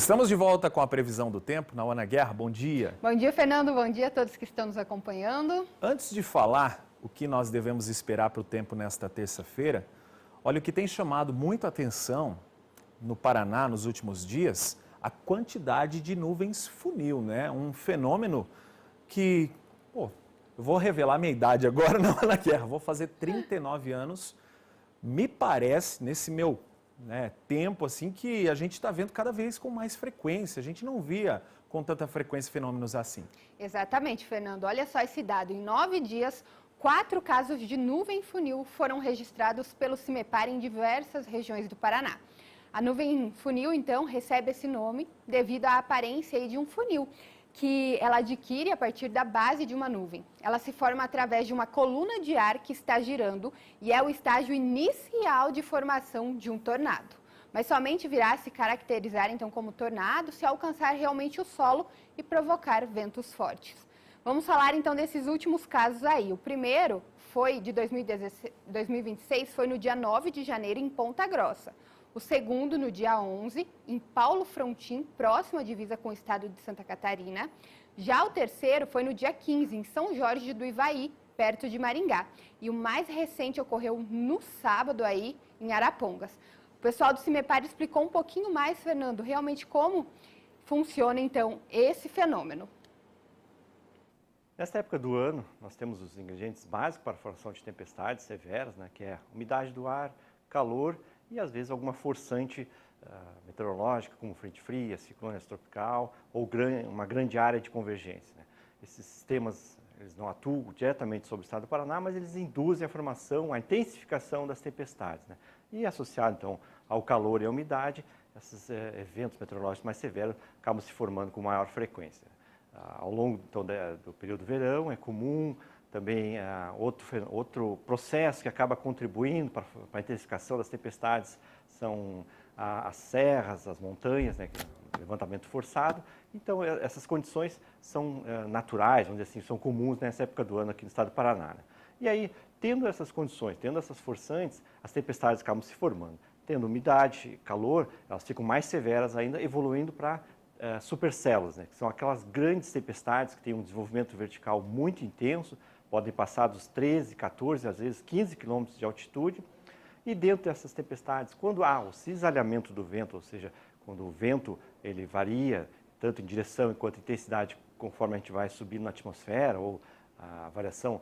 Estamos de volta com a previsão do tempo na Ana Guerra. Bom dia. Bom dia, Fernando. Bom dia a todos que estão nos acompanhando. Antes de falar o que nós devemos esperar para o tempo nesta terça-feira, olha, o que tem chamado muito a atenção no Paraná nos últimos dias, a quantidade de nuvens funil, né? Um fenômeno que, eu vou revelar minha idade agora na Ana Guerra, vou fazer 39 anos, me parece, nesse meu tempo assim, que a gente está vendo cada vez com mais frequência, a gente não via com tanta frequência fenômenos assim. Exatamente, Fernando. Olha só esse dado, em 9 dias, 4 casos de nuvem funil foram registrados pelo CIMEPAR em diversas regiões do Paraná. A nuvem funil, então, recebe esse nome devido à aparência aí de um funil, que ela adquire a partir da base de uma nuvem. Ela se forma através de uma coluna de ar que está girando e é o estágio inicial de formação de um tornado. Mas somente virá se caracterizar, então, como tornado se alcançar realmente o solo e provocar ventos fortes. Vamos falar, então, desses últimos casos aí. O primeiro foi de 2026, foi no dia 9 de janeiro, em Ponta Grossa. O segundo, no dia 11, em Paulo Frontin, próximo à divisa com o estado de Santa Catarina. Já o terceiro foi no dia 15, em São Jorge do Ivaí, perto de Maringá. E o mais recente ocorreu no sábado aí, em Arapongas. O pessoal do CIMEPAR explicou um pouquinho mais, Fernando, realmente como funciona, então, esse fenômeno. Nesta época do ano, nós temos os ingredientes básicos para a formação de tempestades severas, que é a umidade do ar, calor e, às vezes, alguma forçante meteorológica, como frente fria, ciclone tropical ou uma grande área de convergência. Esses sistemas eles não atuam diretamente sobre o estado do Paraná, mas eles induzem a formação, a intensificação das tempestades. E associado, então, ao calor e à umidade, esses eventos meteorológicos mais severos acabam se formando com maior frequência. Ao longo então, do período do verão, é comum também outro processo que acaba contribuindo para a intensificação das tempestades são as serras, as montanhas, levantamento forçado. Então, essas condições são naturais, vamos dizer assim, são comuns nessa época do ano aqui no estado do Paraná. E aí, tendo essas condições, tendo essas forçantes, as tempestades acabam se formando. Tendo umidade, calor, elas ficam mais severas ainda, evoluindo para supercélulas, que são aquelas grandes tempestades que têm um desenvolvimento vertical muito intenso, podem passar dos 13, 14, às vezes 15 quilômetros de altitude. E dentro dessas tempestades, quando há o cisalhamento do vento, ou seja, quando o vento ele varia tanto em direção quanto em intensidade conforme a gente vai subindo na atmosfera, ou a variação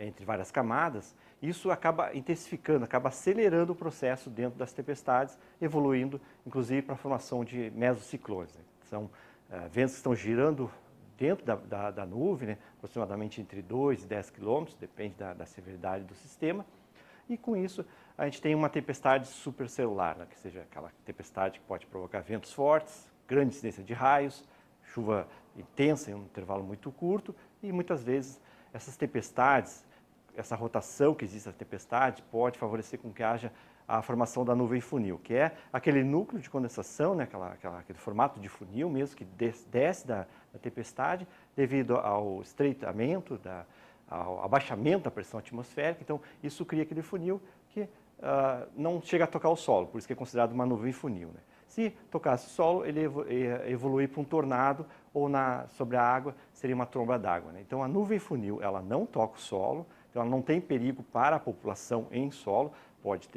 entre várias camadas, isso acaba intensificando, acaba acelerando o processo dentro das tempestades, evoluindo inclusive para a formação de mesociclones. São ventos que estão girando dentro da nuvem, aproximadamente entre 2 e 10 quilômetros, depende da severidade do sistema. E com isso, a gente tem uma tempestade supercelular, que seja aquela tempestade que pode provocar ventos fortes, grande incidência de raios, chuva intensa em um intervalo muito curto e muitas vezes essas tempestades, essa rotação que existe na tempestade pode favorecer com que haja a formação da nuvem funil, que é aquele núcleo de condensação, aquele formato de funil mesmo que desce da tempestade devido ao estreitamento, ao abaixamento da pressão atmosférica. Então, isso cria aquele funil que não chega a tocar o solo, por isso que é considerado uma nuvem funil. Se tocasse o solo, ele ia evoluir para um tornado ou sobre a água seria uma tromba d'água. Então, a nuvem funil ela não toca o solo, então ela não tem perigo para a população em solo, pode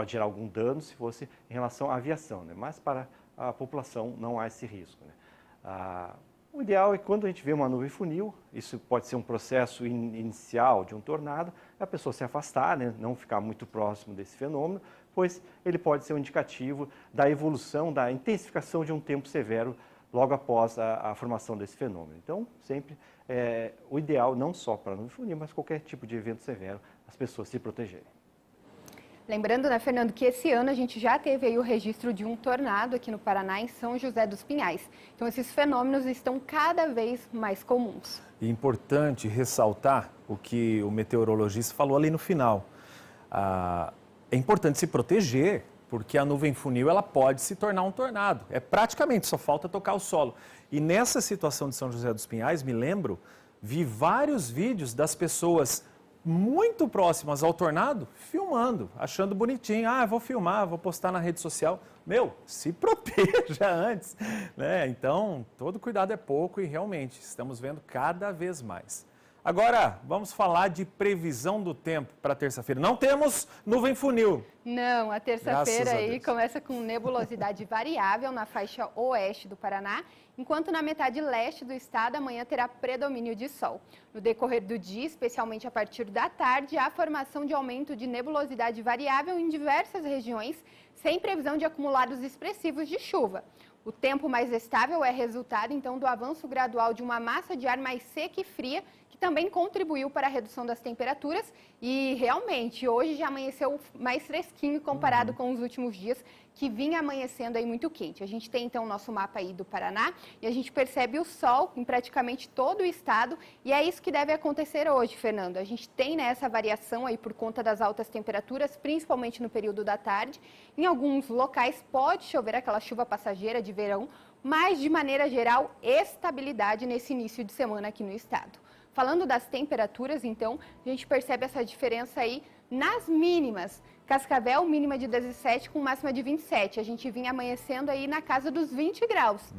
gerar algum dano se fosse em relação à aviação, mas para a população não há esse risco. O ideal é que quando a gente vê uma nuvem funil, isso pode ser um processo inicial de um tornado, a pessoa se afastar, não ficar muito próximo desse fenômeno, pois ele pode ser um indicativo da evolução, da intensificação de um tempo severo logo após a formação desse fenômeno. Então, sempre o ideal, não só para a nuvem funil, mas qualquer tipo de evento severo, as pessoas se protegerem. Lembrando, Fernando, que esse ano a gente já teve aí o registro de um tornado aqui no Paraná, em São José dos Pinhais. Então, esses fenômenos estão cada vez mais comuns. É importante ressaltar o que o meteorologista falou ali no final. É importante se proteger, porque a nuvem funil ela pode se tornar um tornado. Praticamente, só falta tocar o solo. E nessa situação de São José dos Pinhais, me lembro, vi vários vídeos das pessoas muito próximas ao tornado, filmando, achando bonitinho. Ah, vou filmar, vou postar na rede social. Meu, se proteja antes, né? Então, todo cuidado é pouco e realmente estamos vendo cada vez mais. Agora, vamos falar de previsão do tempo para terça-feira. Não temos nuvem funil. Não, a terça-feira aí começa com nebulosidade variável na faixa oeste do Paraná, enquanto na metade leste do estado amanhã terá predomínio de sol. No decorrer do dia, especialmente a partir da tarde, há formação de aumento de nebulosidade variável em diversas regiões, sem previsão de acumulados expressivos de chuva. O tempo mais estável é resultado, então, do avanço gradual de uma massa de ar mais seca e fria, que também contribuiu para a redução das temperaturas e, realmente, hoje já amanheceu mais fresquinho comparado com os últimos dias, que vinha amanhecendo aí muito quente. A gente tem, então, o nosso mapa aí do Paraná e a gente percebe o sol em praticamente todo o estado e é isso que deve acontecer hoje, Fernando. A gente tem, né, essa variação aí por conta das altas temperaturas, principalmente no período da tarde. Em alguns locais pode chover aquela chuva passageira de verão, mas, de maneira geral, estabilidade nesse início de semana aqui no estado. Falando das temperaturas, então, a gente percebe essa diferença aí nas mínimas. Cascavel, mínima de 17 com máxima de 27. A gente vinha amanhecendo aí na casa dos 20 graus.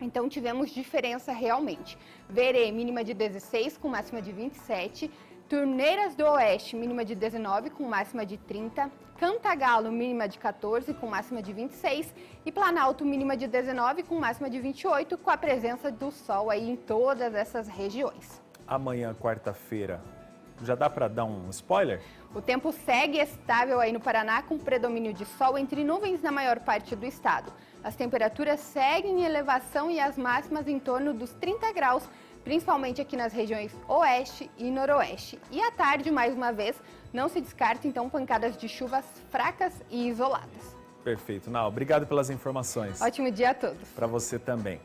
Então, tivemos diferença realmente. Verê, mínima de 16 com máxima de 27. Turneiras do Oeste, mínima de 19 com máxima de 30. Cantagalo, mínima de 14 com máxima de 26. E Planalto, mínima de 19 com máxima de 28, com a presença do sol aí em todas essas regiões. Amanhã, quarta-feira, já dá para dar um spoiler? O tempo segue estável aí no Paraná, com predomínio de sol entre nuvens na maior parte do estado. As temperaturas seguem em elevação e as máximas em torno dos 30 graus, principalmente aqui nas regiões oeste e noroeste. E à tarde, mais uma vez, não se descarta então pancadas de chuvas fracas e isoladas. Perfeito. Nau, obrigado pelas informações. Ótimo dia a todos. Para você também.